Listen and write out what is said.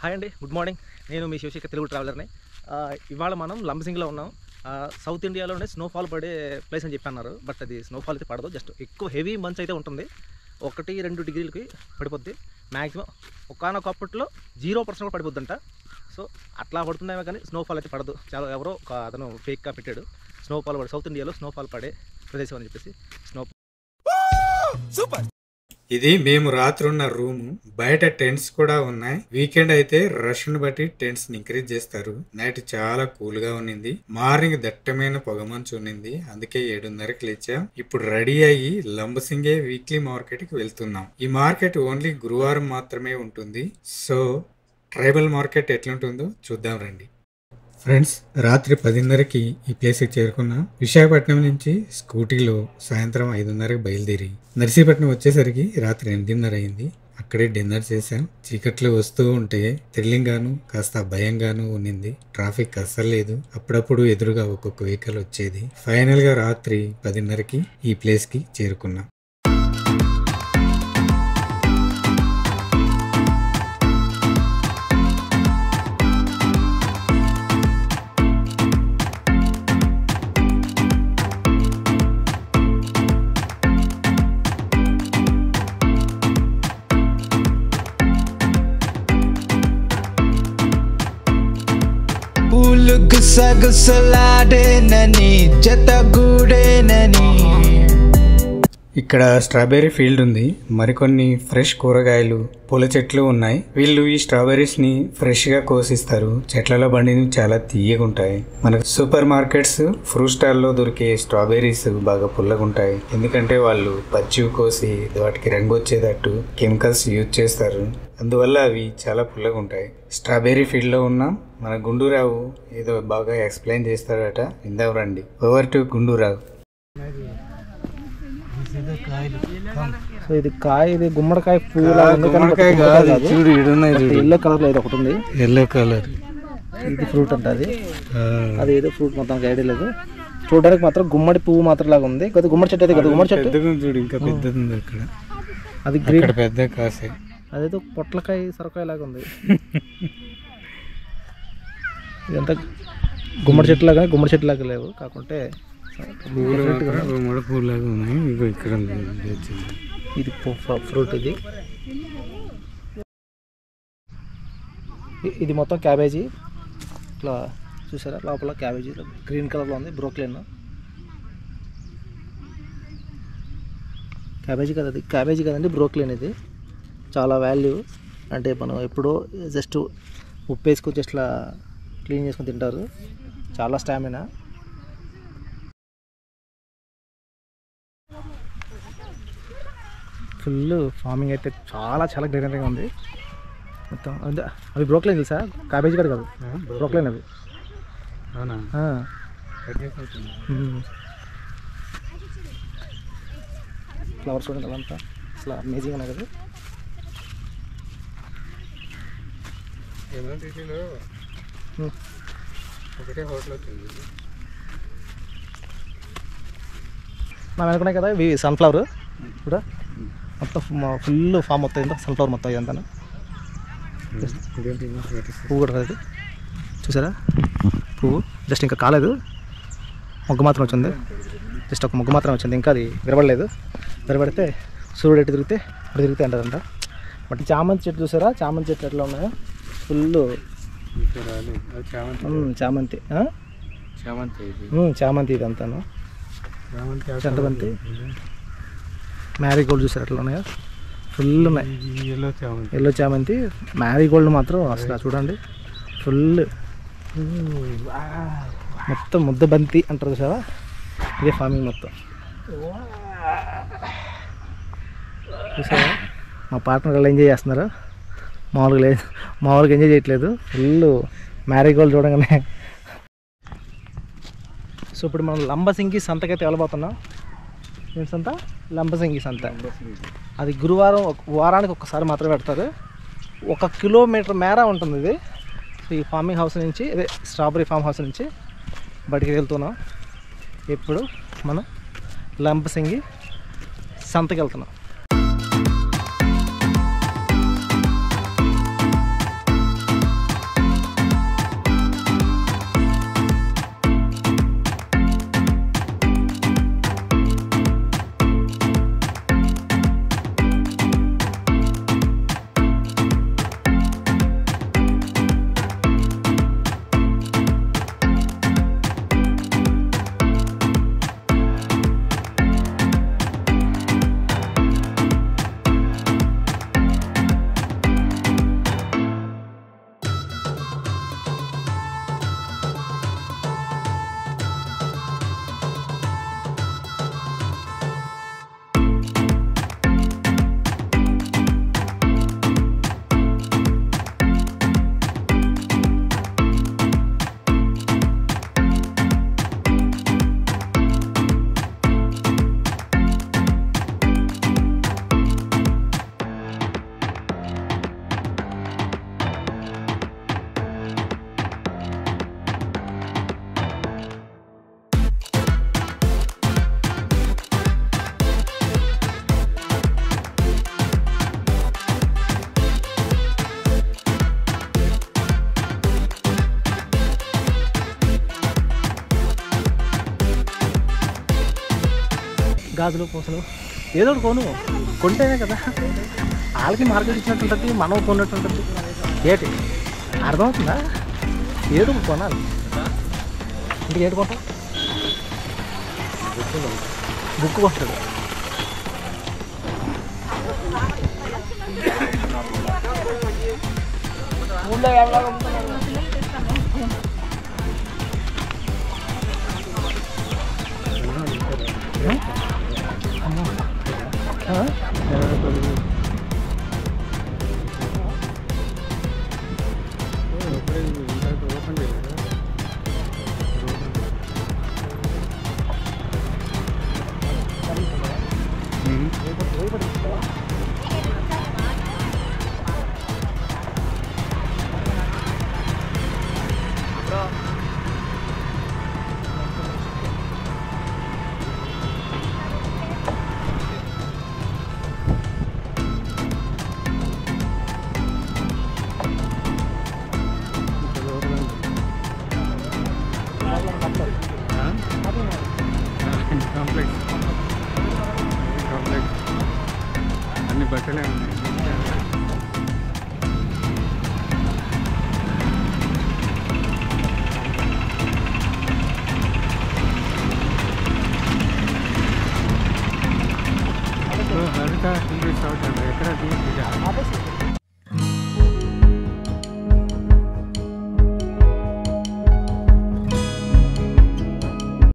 Hi అండి, good morning. నేను మీ శివశేఖర్ తెలుగు ట్రావెలర్ని. ఇవాళ మనం లంబసింగిలో ఉన్నాం. సౌత్ ఇండియాలోనే స్నోఫాల్ పడే ప్లేస్ అని చెప్పి అన్నారు. బట్ అది స్నోఫాల్ అయితే పడదు, జస్ట్ ఎక్కువ హెవీ మంచ్ అయితే ఉంటుంది. 1-2 డిగ్రీలకి పడిపోద్ది మ్యాక్సిమం. ఒకనొకప్పట్లో 0% కూడా పడిపోద్దంట. సో అట్లా పడుతున్నాయో కానీ స్నోఫాల్ అయితే పడదు. చాలా ఎవరో ఒక అతను ఫేక్గా పెట్టాడు స్నోఫాల్ పడే, సౌత్ ఇండియాలో స్నోఫాల్ పడే ప్రదేశం అని చెప్పేసి. సూపర్. ఇది మేము రాత్రి ఉన్న రూమ్. బయట టెంట్స్ కూడా ఉన్నాయి. వీకెండ్ అయితే రష్ ని బట్టి టెంట్స్ ని ఇంక్రీజ్ చేస్తారు. నైట్ చాలా కూల్ గా ఉన్నింది. మార్నింగ్ దట్టమైన పొగమంచు ఉన్నింది. అందుకే 7:30కి లేచాం. ఇప్పుడు రెడీ అయ్యి లంబసింగే వీక్లీ మార్కెట్ కి వెళ్తున్నాం. ఈ మార్కెట్ ఓన్లీ గురువారం మాత్రమే ఉంటుంది. సో ట్రైబల్ మార్కెట్ ఎట్లుంటుందో చూద్దాం రండి. ఫ్రెండ్స్, రాత్రి 10:30కి ఈ ప్లేస్కి చేరుకున్నాం. విశాఖపట్నం నుంచి స్కూటీలో సాయంత్రం 5:30కి బయలుదేరి నర్సీపట్నం వచ్చేసరికి రాత్రి 8:30 అయింది. అక్కడే డిన్నర్ చేశాం. చీకట్లు వస్తూ ఉంటే థ్రిల్లింగ్ గాను కాస్త భయంగాను ఉన్నింది. ట్రాఫిక్ అస్సలు లేదు. అప్పుడప్పుడు ఎదురుగా ఒక్కొక్క వెహికల్ వచ్చేది. ఫైనల్ గా రాత్రి 10:30కి ఈ ప్లేస్ కి చేరుకున్నాం. ఇక్కడ స్ట్రాబెర్రీ ఫీల్డ్ ఉంది. మరికొన్ని ఫ్రెష్ కూరగాయలు, పూల చెట్లు ఉన్నాయి. వీళ్ళు ఈ స్ట్రాబెర్రీస్ ని ఫ్రెష్ గా కోసిస్తారు. చెట్లలో బండిని చాలా తీయగా ఉంటాయి. మనకు సూపర్ మార్కెట్స్, ఫ్రూట్ స్టాల్ లో దొరికే స్ట్రాబెర్రీస్ బాగా పుల్లగా ఉంటాయి. ఎందుకంటే వాళ్ళు పచ్చివి కోసి వాటికి రంగు వచ్చేటట్టు కెమికల్స్ యూజ్ చేస్తారు. అందువల్ల అవి చాలా పుల్లగా ఉంటాయి. స్ట్రాబెర్రీ ఫీల్డ్ లో ఉన్నాం. మన గుండూరావు ఏదో బాగా ఎక్స్ప్లెయిన్ చేస్తాడట. విందాం రండి. Over to Gundu Rao. సో ఇది కాయ, ఇది గుమ్మడికాయ పువ్వు చూడు, ఎల్లో కలర్ లో ఒకటి ఉంది. ఎల్లో కలర్ ఇది ఫ్రూట్ అంట. అది ఏదో ఫ్రూట్ మొత్తం ఐడియా లేదు. చూడడానికి మాత్రం గుమ్మడి పువ్వు మాత్రం లాగా ఉంది. కొద్దిగా గుమ్మడి చెట్టు అయితే కదా, గుమ్మడి చెట్టు చూడు, ఇంకా పెద్దది ఉంది అక్కడ. అది గ్రీన్, పెద్ద కాసే. అదేదో పొట్లకాయ సొరకాయ లాగా ఉంది. ఇదంతా గుమ్మడి చెట్టు లాగా, గుమ్మడి చెట్టు లాగా లేవు, కాకుంటే గుమ్మడి పువ్వు లాగా ఉన్నాయి. ఇక్కడ ఇది ఫ్రూట్. ఇది మొత్తం క్యాబేజీ. ఇట్లా చూసారా, లోపల క్యాబేజీ గ్రీన్ కలర్లో ఉంది. బ్రోక్లిన్ క్యాబేజీ కదా, అది క్యాబేజీ కదండి, బ్రోక్లిన్. ఇది చాలా వాల్యూ. అంటే మనం ఎప్పుడో జస్ట్ ఉప్పు వేసుకొని ఇట్లా క్లీన్ చేసుకొని తింటారు. చాలా స్టామినా. ఫుల్ ఫార్మింగ్ అయితే చాలా చాలా గ్రీనరీగా ఉంది మొత్తం. అవి బ్రోక్లైన్ తెలుసా, క్యాబేజీ కూడా కాదు, బ్రోక్లైన్ అవి. ఫ్లవర్స్ చూడండి అదంతా అసలు అమేజింగ్ ఉన్నాయి కదా. మనం అనుకున్నాయి కదా ఇవి సన్ఫ్లవర్ కూడా. మొత్తం ఫుల్ ఫామ్ మొత్తం ఇంత సన్ఫ్లవర్ మొత్తం ఇదంతా. పువ్వు కూడా కదా, చూసారా పువ్వు జస్ట్ ఇంకా కాలేదు, మొగ్గు మాత్రం వచ్చింది. జస్ట్ ఒక మొగ్గు మాత్రం వచ్చింది, ఇంకా అది విరబడలేదు. విరబడితే సూర్యుడు ఎటు తిరిగితే అటు తిరిగితే అంటారంట. బట్ చామంతి చెట్టు చూసారా, చామంతి చెట్లు ఎట్లా ఉన్నాయో, ఫుల్ చామంతి. చామంతి ఇదంతాను చామంతి. మ్యారీగోల్డ్ చూసారు ఎట్లా ఉన్నాయో, ఫుల్ ఉన్నాయి. ఎల్లో చామంతి, మ్యారీగోల్డ్ మాత్రం అసలు చూడండి ఫుల్. మొత్తం ముద్ద బంతి అంటారు చూసావా, ఇదే ఫార్మింగ్ మొత్తం. చూసావా మా పార్ట్నర్ వాళ్ళు ఎంజాయ్ చేస్తున్నారు. మామూలుగా ఎంజాయ్ చేయట్లేదు, ఫుల్ మ్యారీగోల్డ్ చూడగానే. సో ఇప్పుడు మనం లంబసింగి సంతకైతే వెళ్ళబోతున్నాం. ఏంటి సంత? లంబసింగి సంత. అది గురువారం, వారానికి ఒక్కసారి మాత్రమే పెడతారు. 1 కిలోమీటర్ మేర ఉంటుంది ఇది. ఈ ఫార్మింగ్ హౌస్ నుంచి, అదే స్ట్రాబెరీ ఫామ్ హౌస్ నుంచి బయటికి వెళ్తున్నాం. ఇప్పుడు మనం లంబసింగి సంతకి వెళ్తున్నాం. గాజులు పూసలు ఏదో ఒకటి కొను, కొంటేనే కదా వాళ్ళకి మార్కెట్ ఇచ్చినట్టు ఉంటుంది, మనం కొన్నట్టు ఉంటుంది. ఏంటి అర్థమవుతుందా? ఏదో ఒకటి కొనాలి. ఇంటికి ఏంటి కొంటాం? బుక్ కొంటాడు.